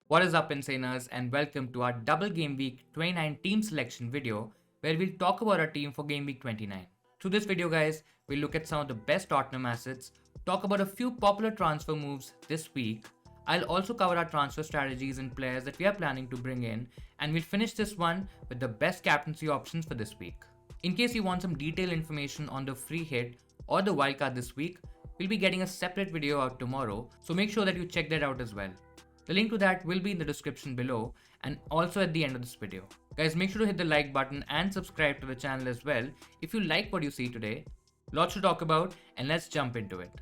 What is up, Insaners, and welcome to our Double Game Week 29 team selection video where we'll talk about our team for Game Week 29. Through this video, guys, we'll look at some of the best Tottenham assets, talk about a few popular transfer moves this week. I'll also cover our transfer strategies and players that we are planning to bring in, and we'll finish this one with the best captaincy options for this week. In case you want some detailed information on the free hit or the wildcard this week, we'll be getting a separate video out tomorrow, so make sure that you check that out as well. The link to that will be in the description below and also at the end of this video. Guys, make sure to hit the like button and subscribe to the channel as well if you like what you see today. Lots to talk about, and let's jump into it.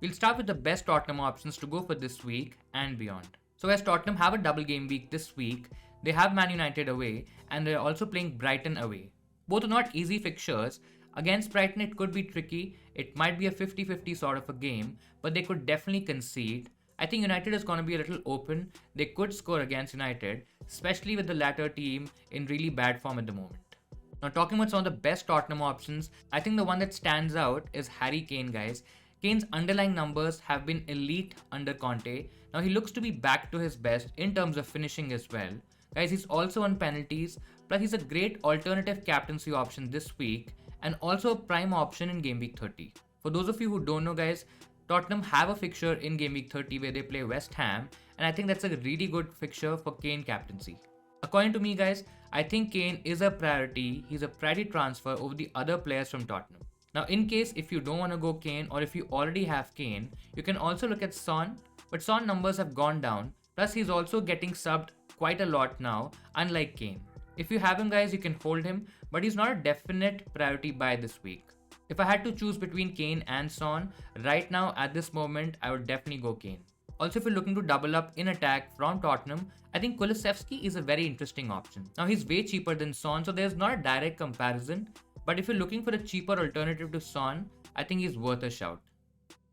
We'll start with the best Tottenham options to go for this week and beyond. So as Tottenham have a double game week this week, they have Man United away and they're also playing Brighton away. Both are not easy fixtures. Against Brighton it could be tricky, it might be a 50-50 sort of a game, but they could definitely concede. I think United is going to be a little open. They could score against United, especially with the latter team in really bad form at the moment. Now, talking about some of the best Tottenham options, I think the one that stands out is Harry Kane, guys. Kane's underlying numbers have been elite under Conte. Now, he looks to be back to his best in terms of finishing as well. Guys, he's also on penalties, plus he's a great alternative captaincy option this week and also a prime option in Game Week 30. For those of you who don't know, guys, Tottenham have a fixture in Game Week 30 where they play West Ham, and I think that's a really good fixture for Kane captaincy. According to me, guys, I think Kane is a priority. He's a priority transfer over the other players from Tottenham. Now, in case if you don't want to go Kane or if you already have Kane, you can also look at Son, but Son numbers have gone down, plus he's also getting subbed quite a lot now, unlike Kane. If you have him, guys, you can hold him, but he's not a definite priority buy this week. If I had to choose between Kane and Son, right now at this moment, I would definitely go Kane. Also, if you're looking to double up in attack from Tottenham, I think Kulusevski is a very interesting option. Now, he's way cheaper than Son, so there's not a direct comparison. But if you're looking for a cheaper alternative to Son, I think he's worth a shout.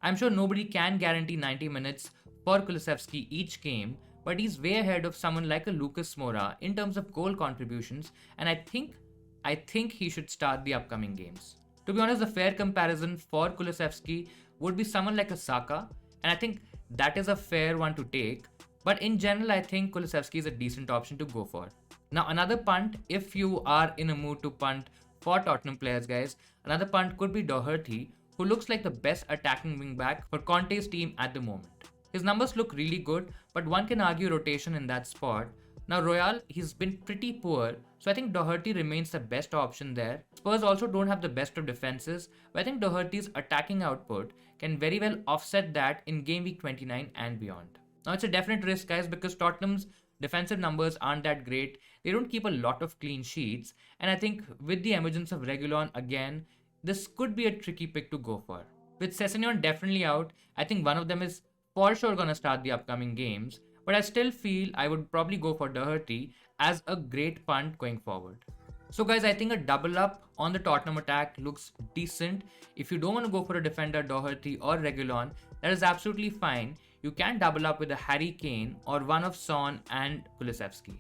I'm sure nobody can guarantee 90 minutes for Kulusevski each game, but he's way ahead of someone like a Lucas Moura in terms of goal contributions, and I think he should start the upcoming games. To be honest, the fair comparison for Kulusevski would be someone like a Saka, and I think that is a fair one to take. But in general, I think Kulusevski is a decent option to go for. Now, another punt, if you are in a mood to punt for Tottenham players, guys, another punt could be Doherty, who looks like the best attacking wingback for Conte's team at the moment. His numbers look really good, but one can argue rotation in that spot. Now, Royal, he's been pretty poor, so I think Doherty remains the best option there. Spurs also don't have the best of defenses, but I think Doherty's attacking output can very well offset that in Game Week 29 and beyond. Now, it's a definite risk, guys, because Tottenham's defensive numbers aren't that great. They don't keep a lot of clean sheets, and I think with the emergence of Reguilon again, this could be a tricky pick to go for. With Sessegnon definitely out, I think one of them is for sure going to start the upcoming games, but I still feel I would probably go for Doherty as a great punt going forward. So guys, I think a double up on the Tottenham attack looks decent. If you don't want to go for a defender, Doherty or Reguilon, that is absolutely fine. You can double up with a Harry Kane or one of Son and Kulusevski.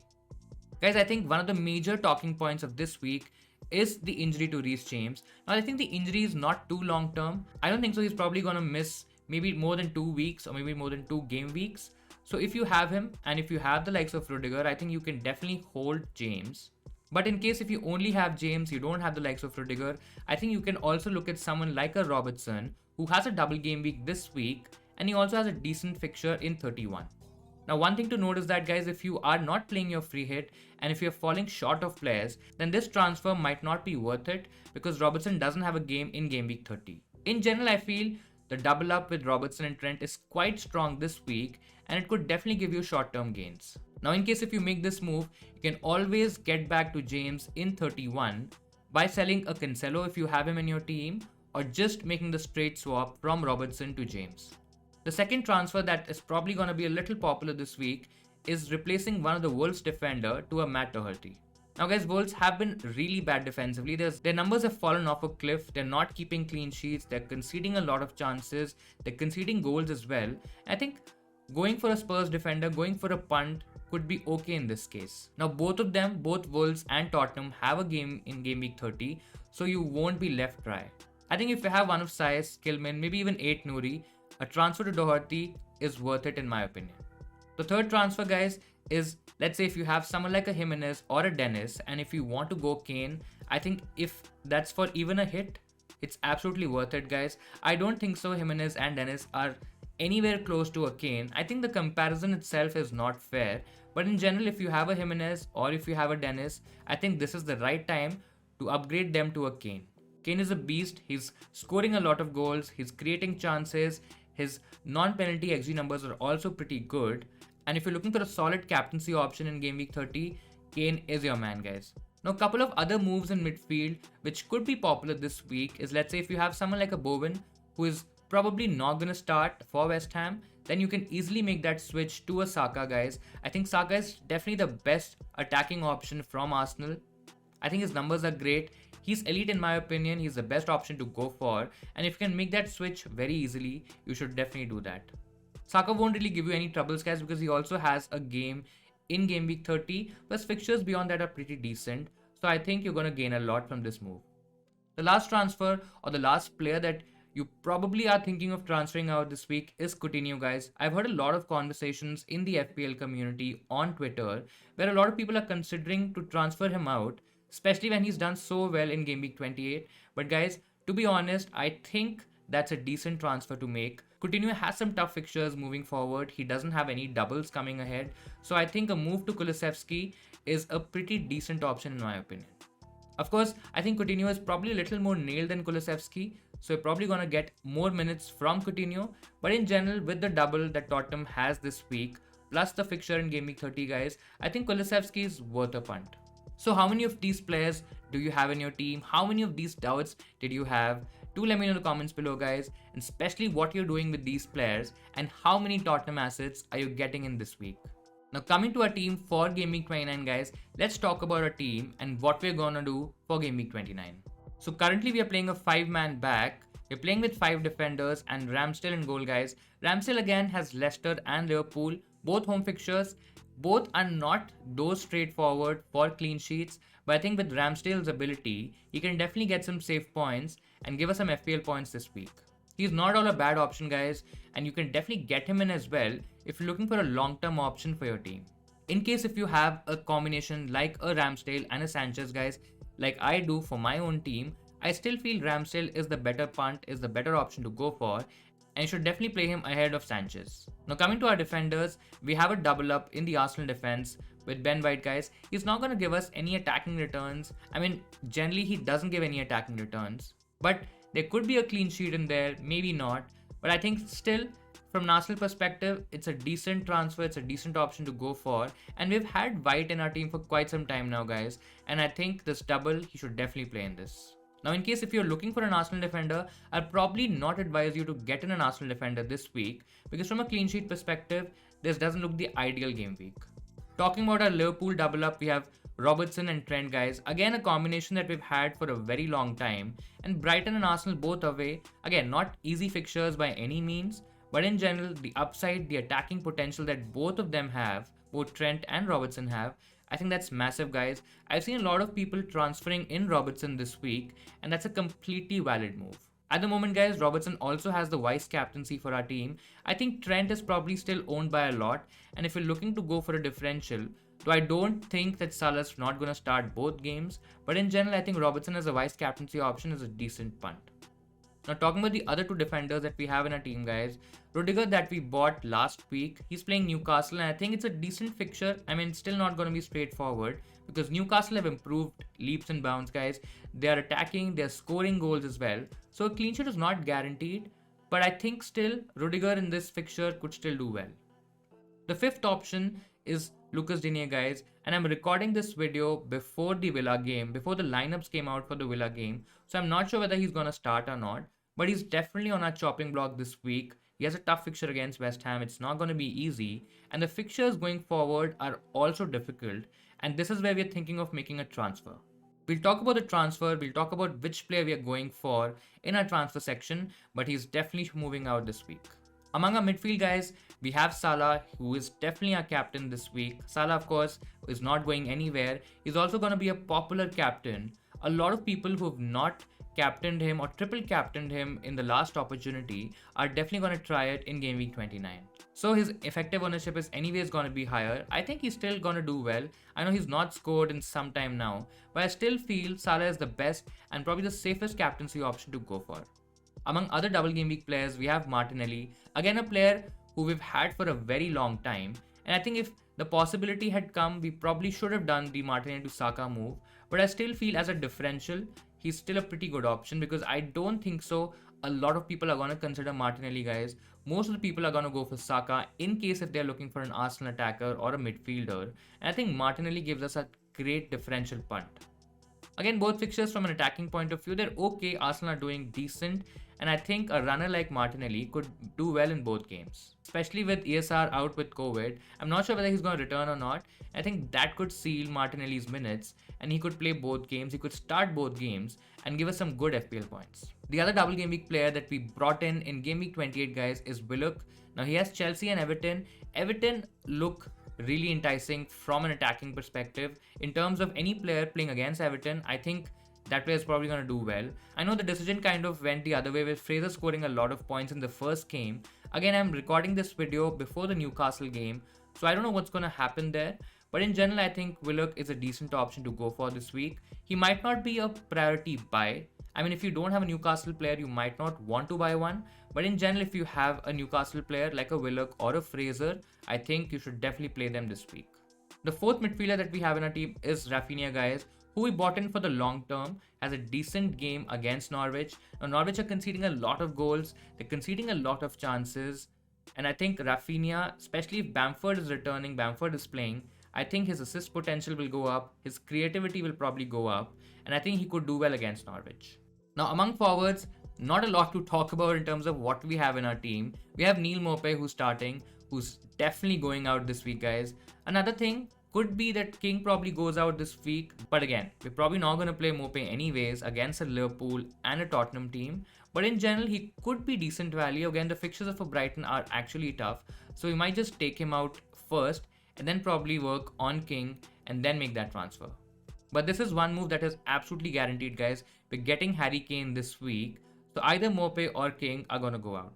Guys, I think one of the major talking points of this week is the injury to Reece James. Now, I think the injury is not too long term. I don't think so. He's probably going to miss maybe more than 2 weeks or maybe more than 2 game weeks. So if you have him and if you have the likes of Rudiger, I think you can definitely hold James. But in case if you only have James, you don't have the likes of Rudiger, I think you can also look at someone like a Robertson who has a double game week this week and he also has a decent fixture in 31. Now, one thing to note is that, guys, if you are not playing your free hit and if you're falling short of players, then this transfer might not be worth it because Robertson doesn't have a game in Game Week 30. In general, I feel the double up with Robertson and Trent is quite strong this week and it could definitely give you short-term gains. Now, in case if you make this move, you can always get back to James in 31 by selling a Cancelo if you have him in your team or just making the straight swap from Robertson to James. The second transfer that is probably going to be a little popular this week is replacing one of the Wolves defender to a Matt Doherty. Now guys, Wolves have been really bad defensively. Their numbers have fallen off a cliff. They're not keeping clean sheets. They're conceding a lot of chances. They're conceding goals as well. I think going for a Spurs defender, going for a punt could be okay in this case. Now both of them, both Wolves and Tottenham have a game in Game Week 30, so you won't be left dry. I think if you have one of Saiz, Kilman, maybe even 8 Nouri, a transfer to Doherty is worth it in my opinion. The third transfer, guys, is, let's say if you have someone like a Jimenez or a Dennis, and if you want to go Kane, I think if that's for even a hit, it's absolutely worth it, guys. I don't think so Jimenez and Dennis are anywhere close to a Kane. I think the comparison itself is not fair. But in general, if you have a Jimenez or if you have a Dennis, I think this is the right time to upgrade them to a Kane. Kane is a beast. He's scoring a lot of goals. He's creating chances. His non-penalty XG numbers are also pretty good. And if you're looking for a solid captaincy option in game week 30, Kane is your man, guys. Now, a couple of other moves in midfield which could be popular this week is, let's say if you have someone like a Bowen who is probably not going to start for West Ham, then you can easily make that switch to a Saka, guys. I think Saka is definitely the best attacking option from Arsenal. I think his numbers are great. He's elite in my opinion. He's the best option to go for. And if you can make that switch very easily, you should definitely do that. Saka won't really give you any troubles, guys, because he also has a game in game week 30, plus fixtures beyond that are pretty decent. So I think you're going to gain a lot from this move. The last transfer or the last player that you probably are thinking of transferring out this week is Coutinho, guys. I've heard a lot of conversations in the FPL community on Twitter where a lot of people are considering to transfer him out, especially when he's done so well in game week 28. But guys, to be honest, I think that's a decent transfer to make. Coutinho has some tough fixtures moving forward. He doesn't have any doubles coming ahead. So I think a move to Kulusevski is a pretty decent option in my opinion. Of course, I think Coutinho is probably a little more nailed than Kulusevski, so you're probably going to get more minutes from Coutinho. But in general, with the double that Tottenham has this week, plus the fixture in game week 30, guys, I think Kulusevski is worth a punt. So how many of these players do you have in your team? How many of these doubts did you have? Do let me know in the comments below, guys, and especially what you're doing with these players and how many Tottenham assets are you getting in this week. Now coming to our team for game week 29, guys, let's talk about our team and what we're gonna do for game week 29. So currently we are playing a 5-man back. We're playing with 5 defenders and Ramsdale in goal, guys. Ramsdale again has Leicester and Liverpool, both home fixtures. Both are not those straightforward for clean sheets, but I think with Ramsdale's ability, he can definitely get some save points and give us some FPL points this week. He's not all a bad option, guys, and you can definitely get him in as well if you're looking for a long-term option for your team. In case if you have a combination like a Ramsdale and a Sanchez, guys, like I do for my own team, I still feel Ramsdale is the better punt, is the better option to go for, and you should definitely play him ahead of Sanchez. Now coming to our defenders, we have a double up in the Arsenal defense with Ben White, guys. He's not going to give us any attacking returns. I mean, generally he doesn't give any attacking returns, but there could be a clean sheet in there, maybe not. But I think still, from an Arsenal perspective, it's a decent transfer, it's a decent option to go for. And we've had White in our team for quite some time now, guys. And I think this double, he should definitely play in this. Now, in case if you're looking for an Arsenal defender, I'll probably not advise you to get in an Arsenal defender this week, because from a clean sheet perspective, this doesn't look the ideal game week. Talking about our Liverpool double up, we have Robertson and Trent, guys. Again, a combination that we've had for a very long time. And Brighton and Arsenal both away. Again, not easy fixtures by any means, but in general, the upside, the attacking potential that both of them have, both Trent and Robertson have, I think that's massive, guys. I've seen a lot of people transferring in Robertson this week, and that's a completely valid move. At the moment, guys, Robertson also has the vice captaincy for our team. I think Trent is probably still owned by a lot, and if you're looking to go for a differential, though I don't think that Salah's not going to start both games, but in general, I think Robertson as a vice captaincy option is a decent punt. Now talking about the other 2 defenders that we have in our team, guys, Rudiger that we bought last week, he's playing Newcastle and I think it's a decent fixture. I mean, still not going to be straightforward because Newcastle have improved leaps and bounds, guys. They are attacking, they're scoring goals as well. So a clean sheet is not guaranteed, but I think still Rudiger in this fixture could still do well. The 5th option is Lucas Digne, guys, and I'm recording this video before the Villa game, before the lineups came out for the Villa game, so I'm not sure whether he's going to start or not, but he's definitely on our chopping block this week. He has a tough fixture against West Ham. It's not going to be easy, and the fixtures going forward are also difficult, and this is where we're thinking of making a transfer. We'll talk about the transfer, we'll talk about which player we are going for in our transfer section, but he's definitely moving out this week. Among our midfield guys, we have Salah, who is definitely our captain this week. Salah, of course, is not going anywhere. He's also going to be a popular captain. A lot of people who have not captained him or triple captained him in the last opportunity are definitely going to try it in game week 29. So his effective ownership is anyways going to be higher. I think he's still going to do well. I know he's not scored in some time now, but I still feel Salah is the best and probably the safest captaincy option to go for. Among other double game week players, we have Martinelli, again a player who we've had for a very long time. And I think if the possibility had come, we probably should have done the Martinelli to Saka move. But I still feel as a differential, he's still a pretty good option because I don't think so. A lot of people are going to consider Martinelli, guys. Most of the people are going to go for Saka in case if they're looking for an Arsenal attacker or a midfielder. And I think Martinelli gives us a great differential punt. Again, both fixtures from an attacking point of view, they're okay. Arsenal are doing decent. And I think a runner like Martinelli could do well in both games. Especially with ESR out with COVID. I'm not sure whether he's going to return or not. I think that could seal Martinelli's minutes and he could play both games. He could start both games and give us some good FPL points. The other double game week player that we brought in game week 28, guys, is Willock. Now he has Chelsea and Everton. Everton look really enticing from an attacking perspective. In terms of any player playing against Everton, I think that player is probably going to do well. I know the decision kind of went the other way with Fraser scoring a lot of points in the first game. Again, I'm recording this video before the Newcastle game, so I don't know what's going to happen there. But in general, I think Willock is a decent option to go for this week. He might not be a priority buy. I mean, if you don't have a Newcastle player, you might not want to buy one. But in general, if you have a Newcastle player like a Willock or a Fraser, I think you should definitely play them this week. The fourth midfielder that we have in our team is Rafinha, guys, who we bought in for the long term, has a decent game against Norwich. Now, Norwich are conceding a lot of goals. They're conceding a lot of chances. And I think Rafinha, especially if Bamford is returning, Bamford is playing, I think his assist potential will go up. His creativity will probably go up. And I think he could do well against Norwich. Now, among forwards, not a lot to talk about in terms of what we have in our team. We have Neil Maupay who's starting, who's definitely going out this week, guys. Another thing could be that King probably goes out this week. But again, we're probably not going to play Maupay anyways against a Liverpool and a Tottenham team. But in general, he could be decent value. Again, the fixtures of a Brighton are actually tough. So we might just take him out first and then probably work on King and then make that transfer. But this is one move that is absolutely guaranteed, guys. We're getting Harry Kane this week. So either Maupay or King are going to go out.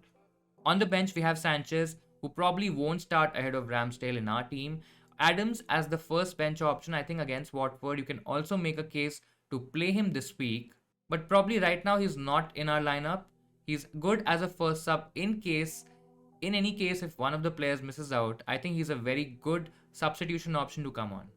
On the bench, we have Sanchez, who probably won't start ahead of Ramsdale in our team. Adams as the first bench option, I think against Watford. You can also make a case to play him this week. But probably right now he's not in our lineup. He's good as a first sub in any case if one of the players misses out. I think he's a very good substitution option to come on.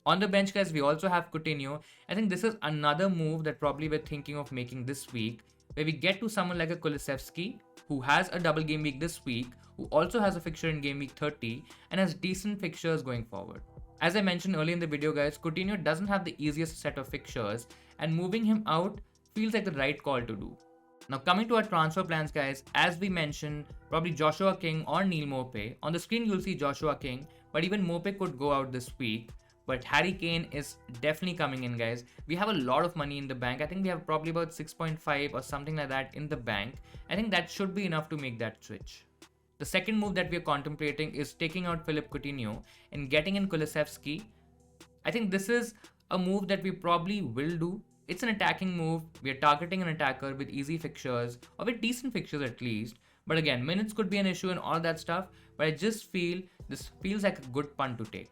On the bench, guys, we also have Coutinho. I think this is another move that probably we're thinking of making this week, where we get to someone like a Kulusevski, who has a double game week this week, who also has a fixture in game week 30 and has decent fixtures going forward. As I mentioned earlier in the video, guys, Coutinho doesn't have the easiest set of fixtures and moving him out feels like the right call to do. Now coming to our transfer plans, guys, as we mentioned, probably Joshua King or Neil Maupay. On the screen you'll see Joshua King, but even Maupay could go out this week. But Harry Kane is definitely coming in, guys. We have a lot of money in the bank. I think we have probably about 6.5 or something like that in the bank. I think that should be enough to make that switch. The second move that we are contemplating is taking out Philippe Coutinho and getting in Kulusevski. I think this is a move that we probably will do. It's an attacking move. We are targeting an attacker with easy fixtures, or with decent fixtures at least. But again, minutes could be an issue and all that stuff. But I just feel this feels like a good punt to take.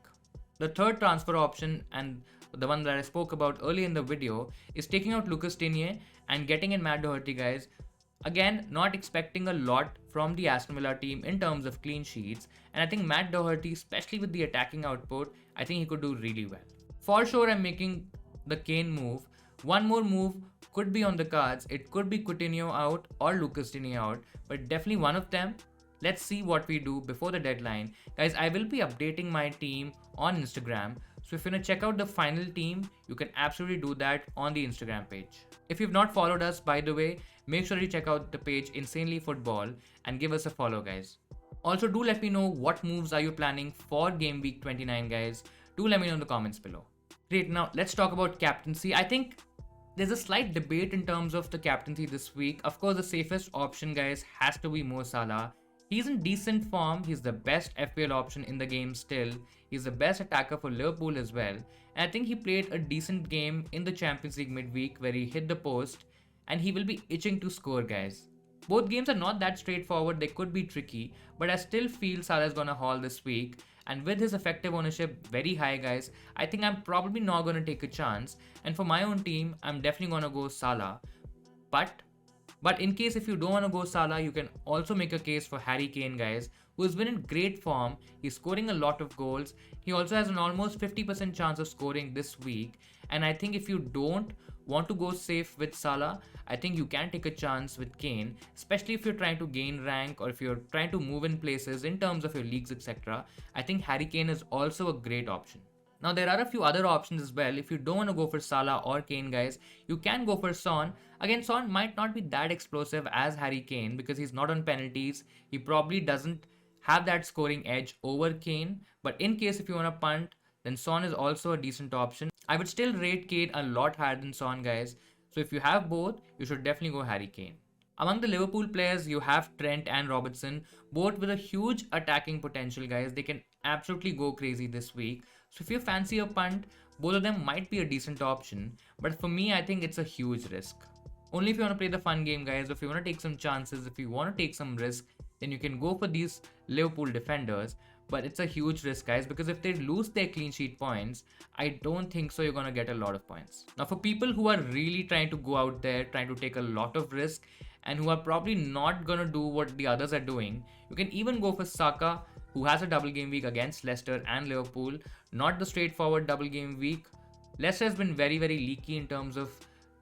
The third transfer option, and the one that I spoke about earlier in the video, is taking out Lucas Digne and getting in Matt Doherty, guys. Again, not expecting a lot from the Aston Villa team in terms of clean sheets. And I think Matt Doherty, especially with the attacking output, I think he could do really well. For sure, I'm making the Kane move. One more move could be on the cards. It could be Coutinho out or Lucas Digne out, but definitely one of them. Let's see what we do before the deadline. Guys, I will be updating my team on Instagram. So if you want to check out the final team, you can absolutely do that on the Instagram page. If you've not followed us, by the way, make sure you check out the page Insanely Football and give us a follow, guys. Also, do let me know what moves are you planning for game week 29, guys. Do let me know in the comments below. Great, now let's talk about captaincy. I think there's a slight debate in terms of the captaincy this week. Of course, the safest option, guys, has to be Mo Salah. He's in decent form. He's the best FPL option in the game still. He's the best attacker for Liverpool as well. And I think he played a decent game in the Champions League midweek where he hit the post. and he will be itching to score, guys. Both games are not that straightforward, they could be tricky, but I still feel Salah is gonna haul this week. And with his effective ownership very high, guys, I think I'm probably not gonna take a chance. And for my own team, I'm definitely gonna go Salah. But in case if you don't want to go Salah, you can also make a case for Harry Kane, guys, who has been in great form. He's scoring a lot of goals. He also has an almost 50% chance of scoring this week. And I think if you don't want to go safe with Salah, I think you can take a chance with Kane, especially if you're trying to gain rank or if you're trying to move in places in terms of your leagues, etc. I think Harry Kane is also a great option. Now, there are a few other options as well. If you don't want to go for Salah or Kane, guys, you can go for Son. Again, Son might not be that explosive as Harry Kane because he's not on penalties. He probably doesn't have that scoring edge over Kane. But in case if you want to punt, then Son is also a decent option. I would still rate Kane a lot higher than Son, guys. So if you have both, you should definitely go Harry Kane. Among the Liverpool players, you have Trent and Robertson, both with a huge attacking potential, guys. They can absolutely go crazy this week. So if you fancy a punt, both of them might be a decent option. But for me, I think it's a huge risk. Only if you want to play the fun game, guys. If you want to take some chances, if you want to take some risk, then you can go for these Liverpool defenders. But it's a huge risk, guys, because if they lose their clean sheet points, I don't think so you're going to get a lot of points. Now, for people who are really trying to go out there, trying to take a lot of risk, and who are probably not going to do what the others are doing, you can even go for Saka, who has a double game week against Leicester and Liverpool. Not the straightforward double game week. Leicester has been very, very leaky in terms of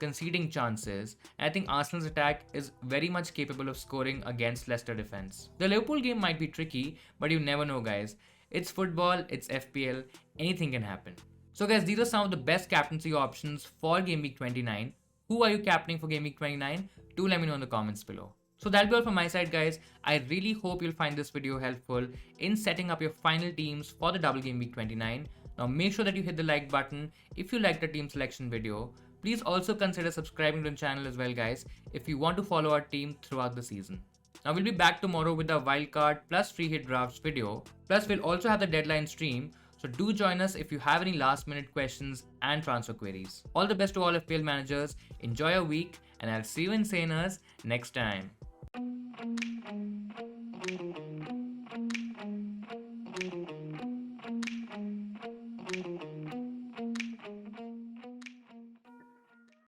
conceding chances. And I think Arsenal's attack is very much capable of scoring against Leicester defense. The Liverpool game might be tricky, but you never know, guys. It's football, it's FPL, anything can happen. So guys, these are some of the best captaincy options for Game Week 29. Who are you captaining for Game Week 29? Do let me know in the comments below. So that'll be all from my side, guys. I really hope you'll find this video helpful in setting up your final teams for the Double Game Week 29. Now make sure that you hit the like button if you liked the team selection video. Please also consider subscribing to the channel as well, guys, if you want to follow our team throughout the season. Now we'll be back tomorrow with the wildcard plus free hit drafts video. Plus we'll also have the deadline stream. So do join us if you have any last minute questions and transfer queries. All the best to all FPL managers. Enjoy your week and I'll see you in Saners next time.